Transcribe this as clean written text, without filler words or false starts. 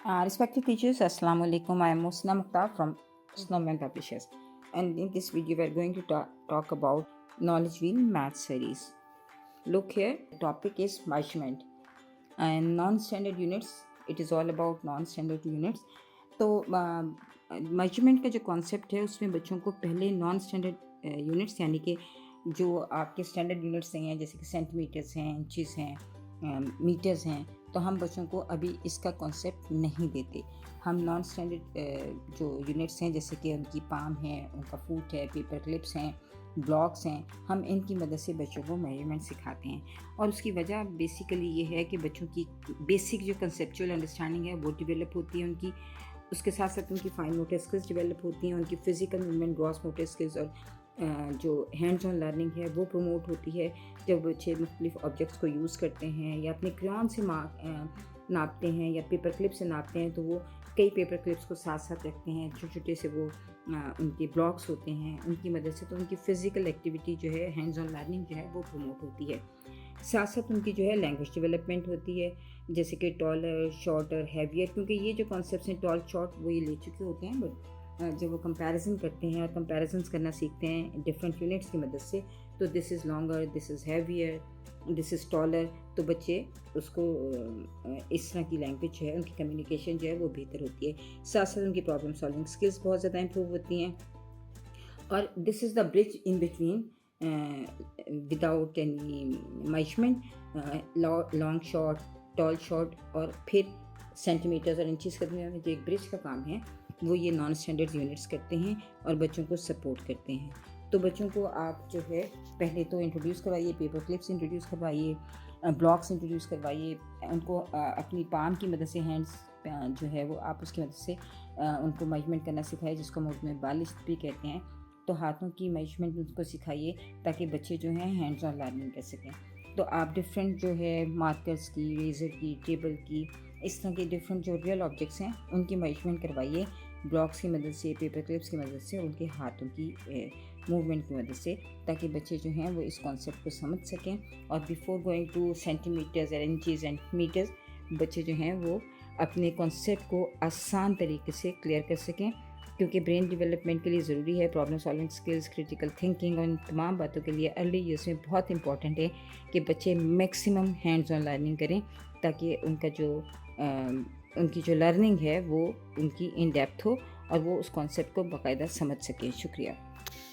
Respected teachers, Assalamu alaikum. I am Musna Mukhtar from Snowman Publishers, and in this video, we are going to talk about Knowledge Wheel Math Series. Look here, the topic is measurement and non-standard units. It is all about non-standard units. तो measurement का जो concept है उसमें बच्चों को पहले non standard units यानी कि जो आपके स्टैंडर्ड यूनिट्स हैं जैसे कि सेंटीमीटर्स हैं, इंचेस हैं, मीटर्स हैं, तो हम बच्चों को अभी इसका कॉन्सेप्ट नहीं देते। हम नॉन स्टैंडर्ड जो यूनिट्स हैं जैसे कि उनकी पाम है, उनका फुट है, पेपर क्लिप्स हैं, ब्लॉक्स हैं, हम इनकी मदद से बच्चों को मेजरमेंट सिखाते हैं। और उसकी वजह बेसिकली ये है कि बच्चों की बेसिक जो कंसेप्चुअल अंडरस्टैंडिंग है वो डेवलप होती है उनकी, उसके साथ साथ उनकी फाइन मोटर स्किल्स डेवलप होती हैं, उनकी physical movement, gross motor skills और जो हैंड्स ऑन लर्निंग है वो प्रमोट होती है। जब बच्चे मुख्तलिफ ऑब्जेक्ट्स को यूज़ करते हैं या अपने क्रेयॉन से नापते हैं या पेपर क्लिप से नापते हैं, तो वो कई पेपर क्लिप्स को साथ साथ रखते हैं, छोटे छोटे से वो उनके ब्लॉक्स होते हैं, उनकी मदद से तो उनकी फ़िज़िकल एक्टिविटी जो है, हैंड्स ऑन लर्निंग जो है वो प्रमोट होती है। साथ साथ उनकी जो है लैंग्वेज डेवलपमेंट होती है, जैसे कि टॉलर, शॉर्टर, हैवियर, क्योंकि ये जो कॉन्सेप्ट्स हैं टॉल, शॉर्ट, वो ये ले चुके होते हैं। बट जब वो कंपैरिजन करते हैं और कंपैरिजन्स करना सीखते हैं डिफरेंट यूनिट्स की मदद से, तो this is longer, this is heavier, this is taller, तो बच्चे उसको इस तरह की लैंग्वेज जो है, उनकी कम्युनिकेशन जो है वो बेहतर होती है। साथ साथ उनकी प्रॉब्लम सॉल्विंग स्किल्स बहुत ज़्यादा इंप्रूव होती हैं। और this is the bridge in between without any measurement, long, short, tall, short और फिर सेंटीमीटर्स और इंचेस करने में जो एक ब्रिज का काम है वो ये नॉन स्टैंडर्ड यूनिट्स करते हैं और बच्चों को सपोर्ट करते हैं। तो बच्चों को आप जो है पहले तो इंट्रोड्यूस करवाइए, पेपर क्लिप्स इंट्रोड्यूस करवाइए, ब्लॉक्स इंट्रोड्यूस करवाइए, उनको अपनी पाम की मदद से, हैंड्स जो है वो आप उसकी मदद से उनको मेजरमेंट करना सिखाइए, जिसको हम उर्दू में बालिश भी कहते हैं। तो हाथों की मेजरमेंट उनको सिखाइए ताकि बच्चे जो हैं हैंड्स ऑन लर्निंग कर सकें। तो आप डिफरेंट जो है मार्कर्स की, रेज़र की, टेबल की, इस तरह के डिफरेंट जो रियल ऑब्जेक्ट्स हैं उनकी मेजरमेंट करवाइए ब्लॉक्स की मदद से, पेपर क्लिप्स की मदद से, उनके हाथों की मूवमेंट की मदद से, ताकि बच्चे जो हैं वो इस कॉन्सेप्ट को समझ सकें। और before going to centimetres and inches and metres, बच्चे जो हैं वो अपने कॉन्सेप्ट को आसान तरीके से क्लियर कर सकें, क्योंकि ब्रेन डेवलपमेंट के लिए ज़रूरी है। Problem solving skills, critical thinking और इन तमाम बातों के लिए अर्ली ईयर्स में बहुत इंपॉर्टेंट है कि बच्चे मैक्सिमम हैंड्स ऑन लर्निंग करें, ताकि उनका जो उनकी जो लर्निंग है वो उनकी इन डेप्थ हो और वो उस कॉन्सेप्ट को बाकायदा समझ सकें। शुक्रिया।